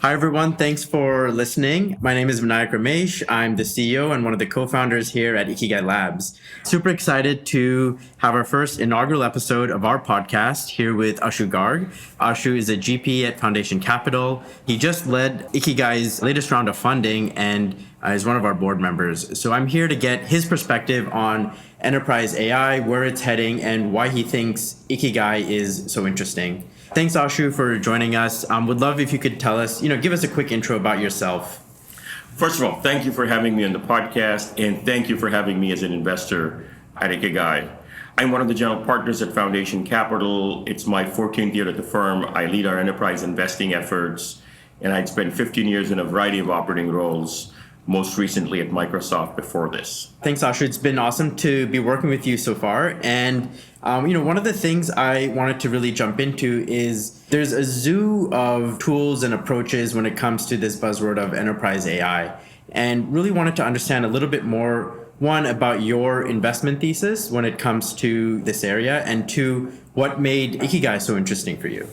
Hi, everyone. Thanks for listening. My name is Vinayak Ramesh. I'm the CEO and one of the co-founders here at Ikigai Labs. Super excited to have our first inaugural episode of our podcast here with Ashu Garg. Ashu is a GP at Foundation Capital. He just led Ikigai's latest round of funding and is one of our board members. So I'm here to get his perspective on enterprise AI, where it's heading, and why he thinks Ikigai is so interesting. Thanks, Ashu, for joining us. Would love if you could tell us, give us a quick intro about yourself. First of all, thank you for having me on the podcast, and thank you for having me as an investor at Ikigai. I'm one of the general partners at Foundation Capital. It's my 14th year at the firm. I lead our enterprise investing efforts, and I'd spent 15 years in a variety of operating roles, most recently at Microsoft before this. Thanks, Ashu. It's been awesome to be working with you so far. And, one of the things I wanted to really jump into is there's a zoo of tools and approaches when it comes to this buzzword of enterprise AI, and really wanted to understand a little bit more, one, about your investment thesis when it comes to this area, and two, what made Ikigai so interesting for you.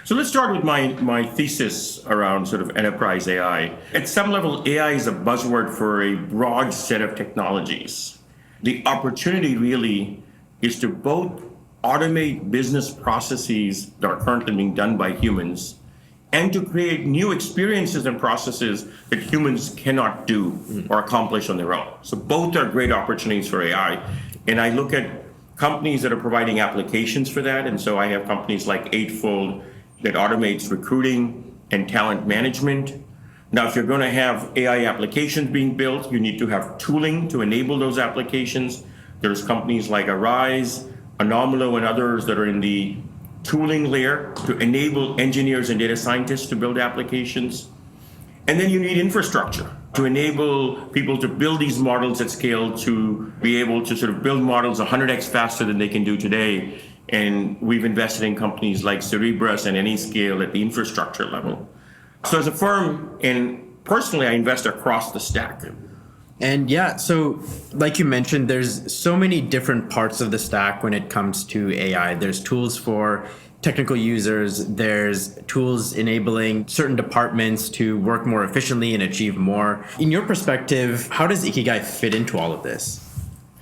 So let's start with my thesis around sort of enterprise AI. At some level, AI is a buzzword for a broad set of technologies. The opportunity really is to both automate business processes that are currently being done by humans and to create new experiences and processes that humans cannot do or accomplish on their own. So both are great opportunities for AI. And I look at companies that are providing applications for that. And so I have companies like Eightfold that automates recruiting and talent management. Now, if you're going to have AI applications being built, you need to have tooling to enable those applications. There's companies like Arise, Anomalo, and others that are in the tooling layer to enable engineers and data scientists to build applications. And then you need infrastructure to enable people to build these models at scale, to be able to sort of build models 100x faster than they can do today. And we've invested in companies like Cerebras and Anyscale at the infrastructure level. So as a firm, and personally, I invest across the stack. And so like you mentioned, there's so many different parts of the stack when it comes to AI. There's tools for technical users. There's tools enabling certain departments to work more efficiently and achieve more. In your perspective, how does Ikigai fit into all of this?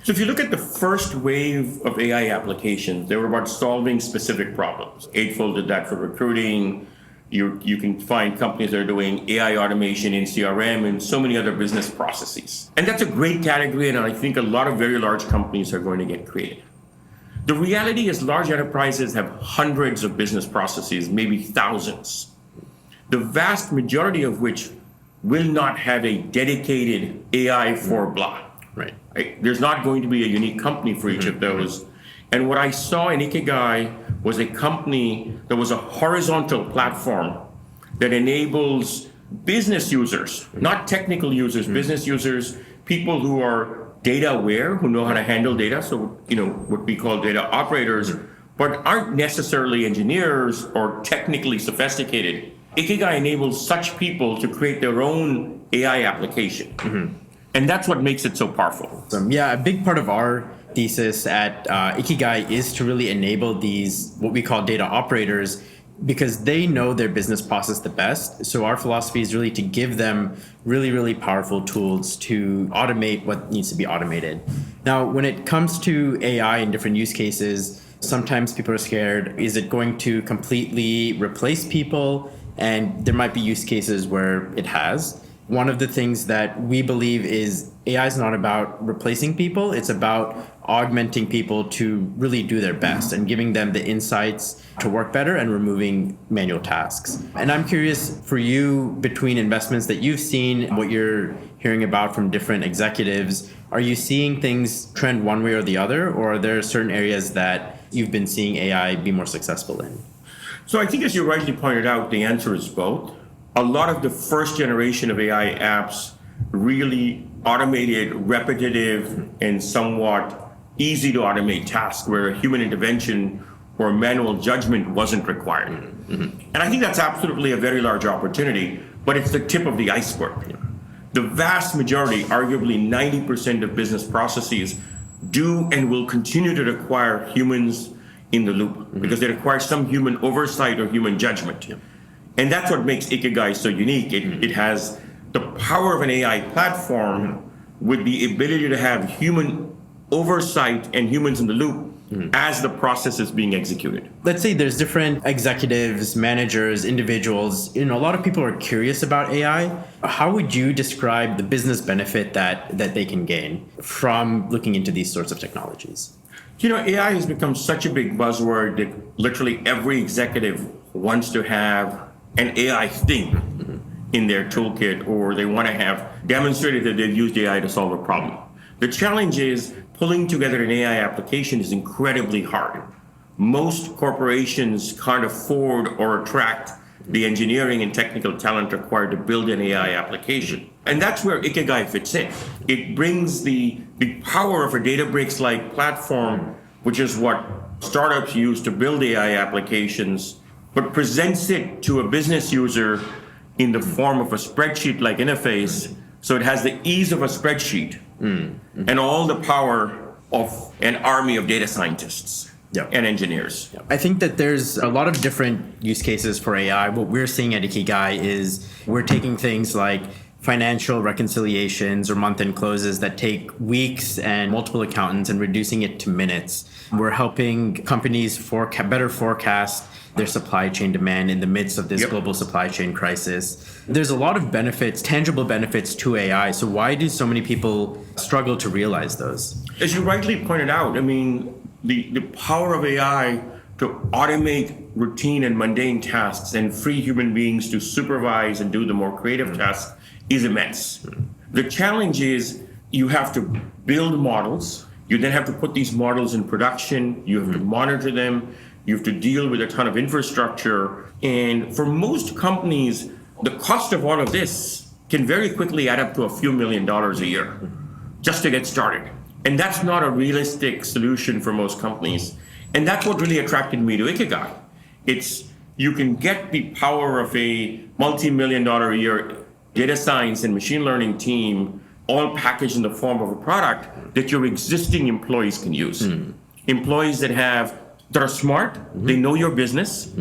So if you look at the first wave of AI applications, they were about solving specific problems. Eightfold did that for recruiting. You can find companies that are doing AI automation in CRM and so many other business processes. And that's a great category, and I think a lot of very large companies are going to get creative. The reality is large enterprises have hundreds of business processes, maybe thousands, the vast majority of which will not have a dedicated AI for blah. Right. There's not going to be a unique company for each of those. And what I saw in Ikigai was a company that was a horizontal platform that enables business users, not technical users, business users, people who are data aware, who know how to handle data, so what we call data operators, but aren't necessarily engineers or technically sophisticated. Ikigai enables such people to create their own AI application. And that's what makes it so powerful. A big part of our thesis at Ikigai is to really enable these, what we call data operators, because they know their business process the best. So our philosophy is really to give them really, really powerful tools to automate what needs to be automated. Now, when it comes to AI and different use cases, sometimes people are scared, is it going to completely replace people? And there might be use cases where it has. One of the things that we believe is AI is not about replacing people. It's about augmenting people to really do their best and giving them the insights to work better and removing manual tasks. And I'm curious for you, between investments that you've seen, what you're hearing about from different executives, are you seeing things trend one way or the other, or are there certain areas that you've been seeing AI be more successful in? So I think, as you rightly pointed out, the answer is both. A lot of the first generation of AI apps really automated repetitive and somewhat easy to automate tasks where human intervention or manual judgment wasn't required. And I think that's absolutely a very large opportunity, but it's the tip of the iceberg. The vast majority, arguably 90% of business processes, do and will continue to require humans in the loop because they require some human oversight or human judgment. And that's what makes Ikigai so unique. It has the power of an AI platform with the ability to have human oversight and humans in the loop as the process is being executed. Let's say there's different executives, managers, individuals. A lot of people are curious about AI. How would you describe the business benefit that they can gain from looking into these sorts of technologies? AI has become such a big buzzword that literally every executive wants to have an AI thing in their toolkit, or they want to have demonstrated that they've used AI to solve a problem. The challenge is pulling together an AI application is incredibly hard. Most corporations can't afford or attract the engineering and technical talent required to build an AI application. And that's where Ikigai fits in. It brings the power of a Databricks-like platform, which is what startups use to build AI applications, but presents it to a business user in the form of a spreadsheet-like interface, so it has the ease of a spreadsheet and all the power of an army of data scientists and engineers. I think that there's a lot of different use cases for AI. What we're seeing at Ikigai is we're taking things like financial reconciliations or month-end closes that take weeks and multiple accountants and reducing it to minutes. We're helping companies better forecast their supply chain demand in the midst of this global supply chain crisis. There's a lot of benefits, tangible benefits to AI. So why do so many people struggle to realize those? As you rightly pointed out, the power of AI to automate routine and mundane tasks and free human beings to supervise and do the more creative tasks is immense. The challenge is you have to build models. You then have to put these models in production. You have to monitor them. You have to deal with a ton of infrastructure. And for most companies, the cost of all of this can very quickly add up to a few $1 million a year just to get started. And that's not a realistic solution for most companies. And that's what really attracted me to Ikigai. You can get the power of a multi-million-dollar a year data science and machine learning team all packaged in the form of a product that your existing employees can use. Employees that are smart, they know your business,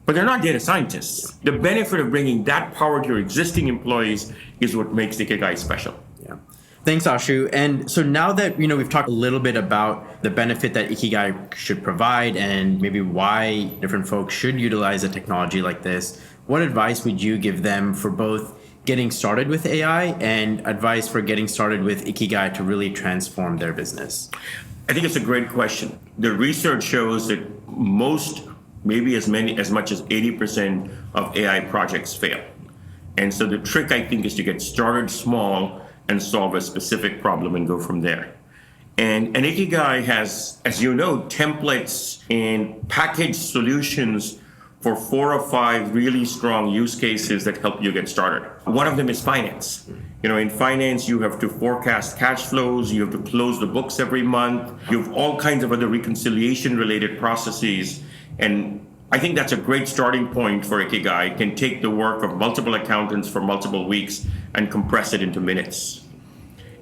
but they're not data scientists. The benefit of bringing that power to your existing employees is what makes Ikigai special. Yeah. Thanks, Ashu. And so now that we've talked a little bit about the benefit that Ikigai should provide and maybe why different folks should utilize a technology like this, what advice would you give them for both getting started with AI and advice for getting started with Ikigai to really transform their business? I think it's a great question. The research shows that maybe as much as 80% of AI projects fail. And so the trick, I think, is to get started small and solve a specific problem and go from there. And Ikigai has, as you know, templates and packaged solutions for 4 or 5 really strong use cases that help you get started. One of them is finance. In finance, you have to forecast cash flows, you have to close the books every month, you have all kinds of other reconciliation-related processes. And I think that's a great starting point for Ikigai. It can take the work of multiple accountants for multiple weeks and compress it into minutes.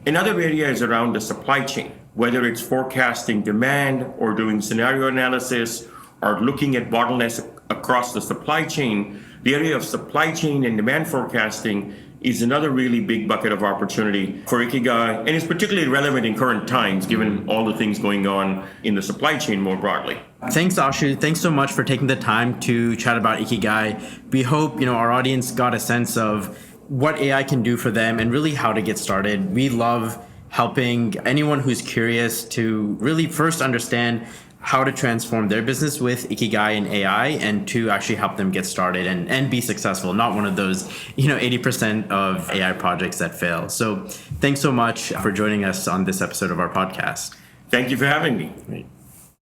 Another area is around the supply chain, whether it's forecasting demand or doing scenario analysis or looking at bottlenecks across the supply chain. The area of supply chain and demand forecasting is another really big bucket of opportunity for Ikigai, and it's particularly relevant in current times, given all the things going on in the supply chain more broadly. Thanks, Ashu. Thanks so much for taking the time to chat about Ikigai. We hope our audience got a sense of what AI can do for them and really how to get started. We love helping anyone who's curious to really first understand how to transform their business with Ikigai and AI, and to actually help them get started and be successful, not one of those 80% of AI projects that fail. So thanks so much for joining us on this episode of our podcast. Thank you for having me. Great.